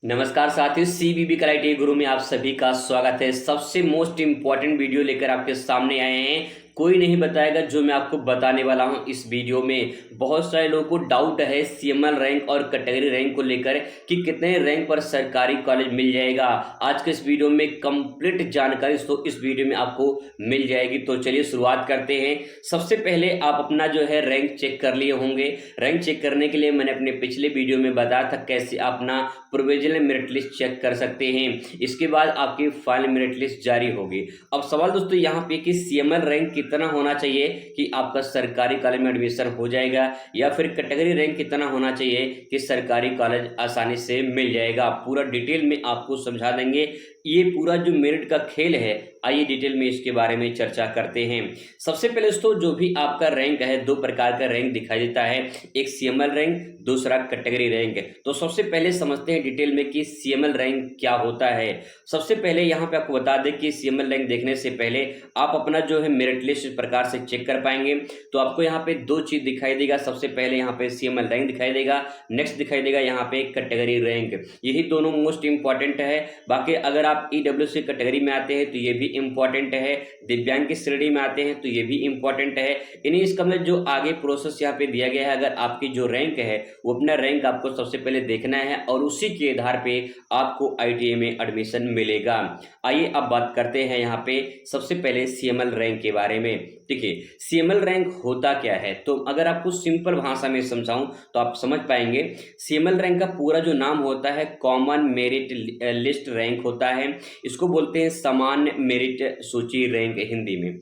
नमस्कार साथियों, सीबीबी कलाईटी गुरु में आप सभी का स्वागत है। सबसे मोस्ट इंपॉर्टेंट वीडियो लेकर आपके सामने आए हैं। कोई नहीं बताएगा जो मैं आपको बताने वाला हूं इस वीडियो में। बहुत सारे लोगों को डाउट है सीएमएल रैंक और कैटेगरी रैंक को लेकर कि कितने रैंक पर सरकारी कॉलेज मिल जाएगा। आज के इस वीडियो में कंप्लीट जानकारी इस वीडियो में आपको मिल जाएगी। तो चलिए शुरुआत करते हैं। सबसे पहले आप अपना जो है रैंक चेक कर लिए होंगे। रैंक चेक करने के लिए मैंने अपने पिछले वीडियो में बताया था कैसे अपना प्रोविजनल मेरिट लिस्ट चेक कर सकते हैं। इसके बाद आपकी फाइनल मेरिट लिस्ट जारी होगी। अब सवाल दोस्तों यहाँ पे कि सीएमएल रैंक कितना होना चाहिए कि आपका सरकारी कॉलेज में एडमिशन हो जाएगा, या फिर कैटेगरी रैंक कितना होना चाहिए कि सरकारी कॉलेज आसानी से मिल जाएगा। पूरा डिटेल में आपको समझा देंगे। ये पूरा जो मेरिट का खेल है, आइए डिटेल में इसके बारे में चर्चा करते हैं। सबसे पहले दोस्तों जो भी आपका रैंक है, दो प्रकार का रैंक दिखाई देता है, एक सीएमएल रैंक, दूसरा कैटेगरी रैंक। तो सबसे पहले समझते हैं डिटेल में कि सीएमएल रैंक क्या होता है। सबसे पहले यहाँ पे आपको बता दें कि सीएमएल रैंक देखने से पहले आप अपना जो है मेरिट लिस्ट इस प्रकार से चेक कर पाएंगे। तो आपको यहाँ पे दो चीज दिखाई देगा। सबसे पहले यहाँ पे सीएमएल रैंक दिखाई देगा, नेक्स्ट दिखाई देगा यहाँ पे कैटेगरी रैंक। यही दोनों मोस्ट इंपॉर्टेंट है। बाकी अगर आप ईडब्ल्यूएस कैटेगरी में आते हैं तो ये भी इंपॉर्टेंट है, दिव्यांग की श्रेणी में आते हैं तो ये भी इंपॉर्टेंट है। इन्हीं इसका मतलब जो आगे प्रोसेस यहाँ पे दिया गया है, अगर आपकी जो रैंक है वो अपना रैंक आपको सबसे पहले देखना है और उसी के आधार पे आपको आईटीआई में एडमिशन मिलेगा। आइए अब बात करते हैं यहाँ पे सबसे पहले सीएमएल रैंक के बारे में। देखिए सीएमएल रैंक होता क्या है, तो अगर आपको सिंपल भाषा में समझाऊं तो आप समझ पाएंगे। सीएमएल रैंक का पूरा जो नाम होता है कॉमन मेरिट लिस्ट रैंक होता है। इसको बोलते हैं सामान्य मेरिट सूची रैंक हिंदी में।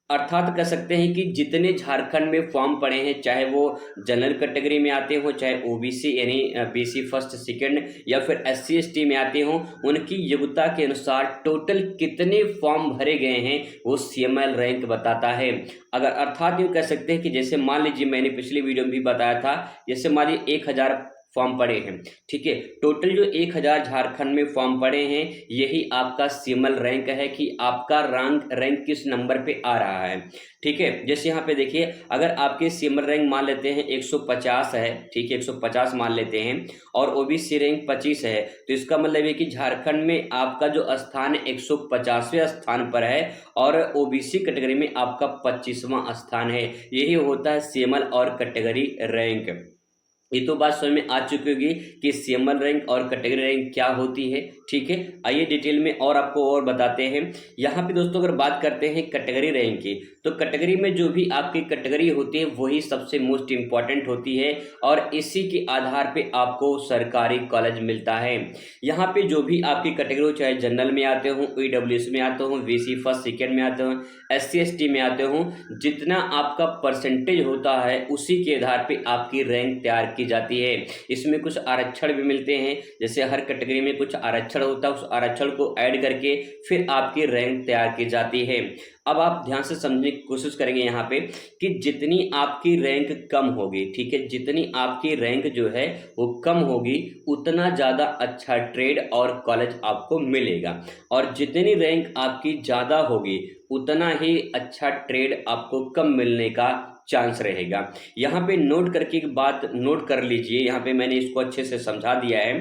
अर्थात कह सकते हैं कि जितने झारखंड में फॉर्म पड़े हैं, चाहे वो जनरल कैटेगरी में आते हो, चाहे ओबीसी यानी बीसी फर्स्ट सेकंड, या फिर एससी एसटी में आते हो, उनकी योग्यता के अनुसार टोटल कितने फॉर्म भरे गए हैं वो सीएमएल रैंक बताता है। अगर अर्थात यूँ कह सकते हैं कि जैसे मान लीजिए मैंने पिछली वीडियो में भी बताया था, जैसे मान लीजिए 1000 फॉर्म पड़े हैं, ठीक है। टोटल जो 1000 झारखंड में फॉर्म पड़े हैं, यही आपका सीएमएल रैंक है कि आपका रैंक किस नंबर पे आ रहा है, ठीक है। जैसे यहाँ पे देखिए, अगर आपके सीएमएल रैंक मान लेते हैं 150 है, ठीक है, 150 मान लेते हैं, और ओबीसी रैंक 25 है, तो इसका मतलब है कि झारखंड में आपका जो स्थान 150वें स्थान पर है और ओबीसी कैटेगरी में आपका 25वां स्थान है। यही होता है सीएमएल और कैटेगरी रैंक। ये तो बात समझ में आ चुकी होगी कि सीएमएल रैंक और कैटेगरी रैंक क्या होती है, ठीक है। आइए डिटेल में और आपको और बताते हैं। यहाँ पे दोस्तों अगर बात करते हैं कैटेगरी रैंक की, तो कैटेगरी में जो भी आपकी कैटेगरी होती है वही सबसे मोस्ट इंपॉर्टेंट होती है और इसी के आधार पे आपको सरकारी कॉलेज मिलता है। यहाँ पे जो भी आपकी कैटेगरी हो, चाहे जनरल में आते हो, ईडब्ल्यूएस में आते हो, बीसी फर्स्ट सेकेंड में आते हो, एससी एसटी में आते हो, जितना आपका परसेंटेज होता है उसी के आधार पे आपकी रैंक तैयार की जाती है। इसमें कुछ आरक्षण भी मिलते हैं, जैसे हर कैटेगरी में कुछ आरक्षण होता है, उस आरक्षण को ऐड करके फिर आपकी रैंक तैयार की जाती है। अब आप ध्यान से समझने की कोशिश करेंगे यहाँ पे कि जितनी आपकी रैंक कम होगी, ठीक है, जितनी आपकी रैंक जो है वो कम होगी, उतना ज़्यादा अच्छा ट्रेड और कॉलेज आपको मिलेगा, और जितनी रैंक आपकी ज़्यादा होगी उतना ही अच्छा ट्रेड आपको कम मिलने का चांस रहेगा। यहाँ पे नोट करके एक बात नोट कर लीजिए, यहाँ पे मैंने इसको अच्छे से समझा दिया है।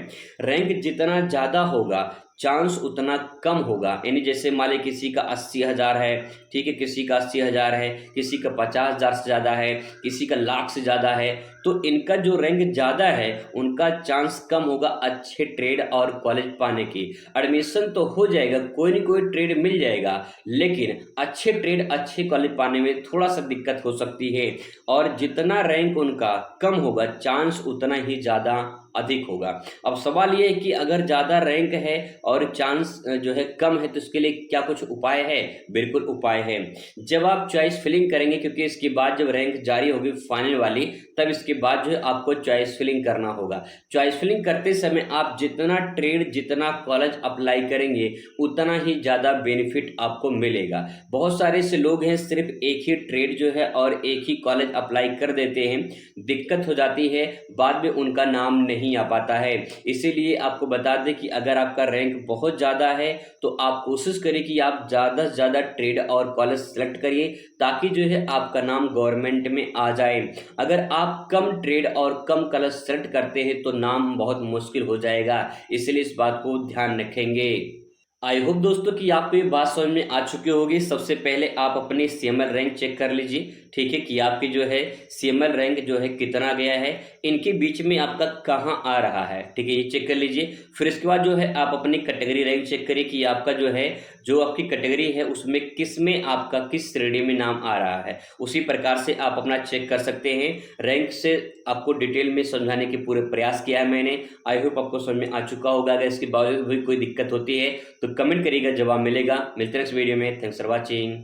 रैंक जितना ज़्यादा होगा चांस उतना कम होगा। यानी जैसे मान लीजिए किसी का 80,000 है, ठीक है, किसी का 80,000 है, किसी का 50,000 से ज़्यादा है, किसी का लाख से ज़्यादा है, तो इनका जो रैंक ज़्यादा है उनका चांस कम होगा अच्छे ट्रेड और कॉलेज पाने की। एडमिशन तो हो जाएगा, कोई ना कोई ट्रेड मिल जाएगा, लेकिन अच्छे ट्रेड अच्छे कॉलेज पाने में थोड़ा सा दिक्कत हो सकती है। और जितना रैंक उनका कम होगा चांस उतना ही ज़्यादा अधिक होगा। अब सवाल ये है कि अगर ज़्यादा रैंक है और चांस जो है कम है, तो इसके लिए क्या कुछ उपाय है? बिल्कुल उपाय है। जब आप चॉइस फिलिंग करेंगे, क्योंकि इसके बाद जब रैंक जारी होगी फाइनल वाली, तब इसके बाद जो है आपको चॉइस फिलिंग करना होगा। चॉइस फिलिंग करते समय आप जितना ट्रेड जितना कॉलेज अप्लाई करेंगे उतना ही ज़्यादा बेनिफिट आपको मिलेगा। बहुत सारे ऐसे लोग हैं सिर्फ एक ही ट्रेड जो है और एक ही कॉलेज अप्लाई कर देते हैं, दिक्कत हो जाती है, बाद में उनका नाम नहीं आ पाता है। इसीलिए आपको बता दें कि अगर आपका रैंक बहुत ज़्यादा है तो आप कोशिश करें कि आप ज़्यादा से ज़्यादा ट्रेड और कॉलेज सेलेक्ट करिए, ताकि जो है आपका नाम गवर्नमेंट में आ जाए। अगर आप कम ट्रेड और कम कलर सेलेक्ट करते हैं तो नाम बहुत मुश्किल हो जाएगा, इसलिए इस बात को ध्यान रखेंगे। आई होप दोस्तों कि आपको ये बात समझ में आ चुकी होगी। सबसे पहले आप अपनी सीएमएल रैंक चेक कर लीजिए, ठीक है, कि आपकी जो है सीएमएल रैंक जो है कितना गया है, इनके बीच में आपका कहाँ आ रहा है, ठीक है, ये चेक कर लीजिए। फिर इसके बाद जो है आप अपनी कैटेगरी रैंक चेक करिए कि आपका जो है जो आपकी कैटेगरी है उसमें किस में आपका किस श्रेणी में नाम आ रहा है। उसी प्रकार से आप अपना चेक कर सकते हैं। रैंक से आपको डिटेल में समझाने के पूरे प्रयास किया है मैंने। आई होप आपको समझ में आ चुका होगा। अगर इसके बावजूद भी कोई दिक्कत होती है तो कमेंट करिएगा, जवाब मिलेगा। मिलते हैं नेक्स्ट वीडियो में। Thanks for watching.